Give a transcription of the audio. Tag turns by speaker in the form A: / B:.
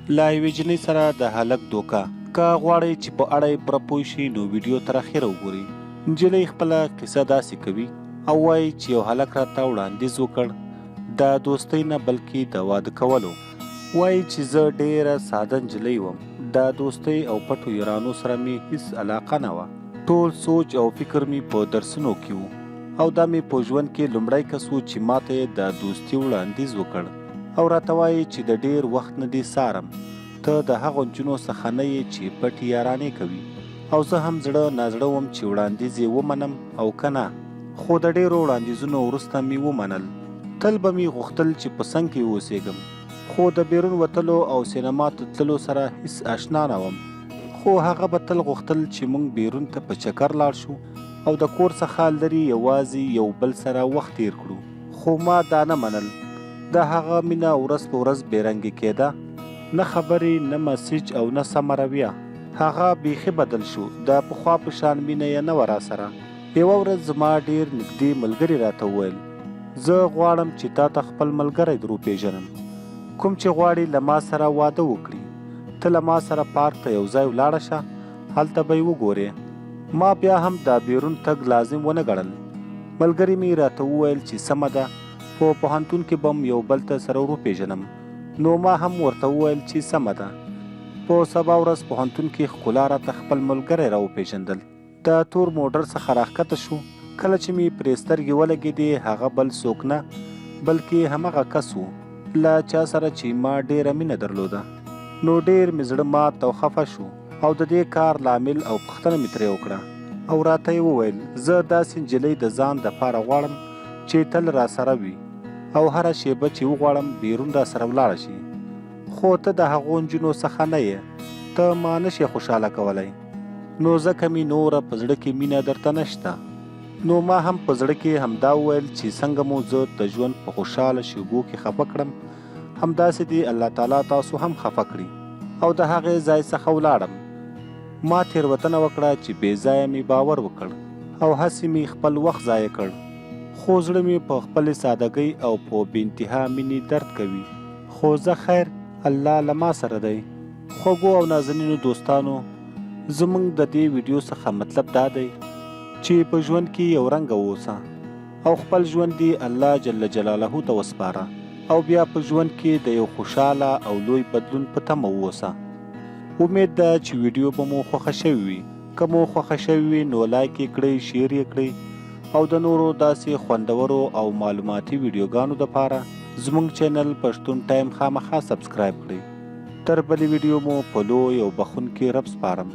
A: لا یوې جینۍ سره د هلک دوکه. که غواړئ چې په اړه یې پوره پوه شئ نو ویډیو تر اخره وګورئ. نجلۍ خپله قصه داسې کوي او وایي چې یو هلک راته وړاندیز وکړ د دوستۍ نه بلکې د واده کولو. وایي چې زه ډېره ساده نجلۍ وم، د دوستۍ او پټو یارانو سره مې هیڅ علاقه نه وه. ټول سوچ او فکر مې په درسونو کې و او دا مې په ژوند کې لومړی کس و چې ماته یې د دوستي وړاندیز وکړ او راته وایي چې د ډېر وخت نه دې څارم، ته د هغو نجونو څخه نه یې چې پټې یارانې کوي. او زه هم زړه نازړه وم چې وړاندیز یې ومنم او که نه، خو د ډېرو وړاندیزونو وروسته مې ومنل. تل به مې غوښتل چې په څنګ کې اوسېږم، خو د بیرون وتلو او سینما ته تللو سره هیڅ اشنا نه وم. خو هغه به تل غوښتل چې موږ بیرون ته په چکر لاړ شو او د کور څخه لرې یوازې یو بل سره وخت تیر کړو. خو ما دا نه منل. د هغه مینه ورځ په ورځ بېرنګې کېده، نه خبرې نه مسیج او نه سمه رویه. هغه بیخي بدل شو، د پخوا په شان مینه یې نه وه راسره. یوه ورځ زما ډېر نږدې ملګري راته وویل زه غواړم چې تا ته خپل ملګری در وپېژنم، کوم چې غواړي له ما سره واده وکړي. ته له ما سره پارک ته یو ځای ولاړه شه، هلته به یې وګورې. ما بیا هم د بیرون تګ لازم ونه ګڼل. ملګري مې راته وویل چې سمه ده، په پوهنتون کې به م یو بل ته سره وروپېژنم. نو ما هم ورته وویل چې سمه ده. په سبا ورځ پوهنتون کې ښکلا راته خپل ملګری راوپېژندل. د تور موټر څخه راښکته شو. کله چې مې پرې سترګې ولګېدې هغه بل څوک نه بلکې همغه کس و له چا سره چې ما ډېره مینه درلوده. نو ډېر مې زړه مات او خفه شو او د دې کار لامل او پوښتنه مې ترې وکړه او راته یې وویل زه داسې نجلۍ د ځان دپاره غواړم چې تل راسره وي او هره شیبه چې وغواړم بیرون راسره ولاړه شي. خو ته د هغو نجونو څخه نه یې، ته ما نشې خوشحاله کولی. نو ځکه مې نوره په زړه کې مینه درته نشته. نو ما هم په زړه کې همدا وویل چې څنګه مو زه د ژوند په خوشحاله شېبو کې خفه کړم، همداسې دې الله تعالی تاسو هم خفه کړي. او د هغې ځای څخه ولاړم. ما تېروتنه وکړه چې بې ځایه مې باور وکړ او هسې مې خپل وخت ضایع کړ. خو زړه مې په خپلې سادګۍ او په بې انتها مینې درد کوي. خو زه خیر، الله له ما سره دی. خوږو او نازنینو دوستانو، زموږ د دې ویډیو څخه مطلب دا دی چې په ژوند کې یو رنګه واوسه او خپل ژوند دې الله جل جلاله ته وسپاره او بیا په ژوند کې د یو خوشحاله او لوی بدلون په تمه واوسه. امید ده چې ویډیو به مو خوښه شوې وي. که مو خوښه شوې وي نو لایک یې کړئ، شیر یې کړئ او د نورو داسې خوندورو او معلوماتي ویډیوګانو دپاره زموږ چینل پښتون ټایم خامخا سبسکرایب کړئ. تر بلې ویډیو مو په لوی او بخښونکي رب سپارم.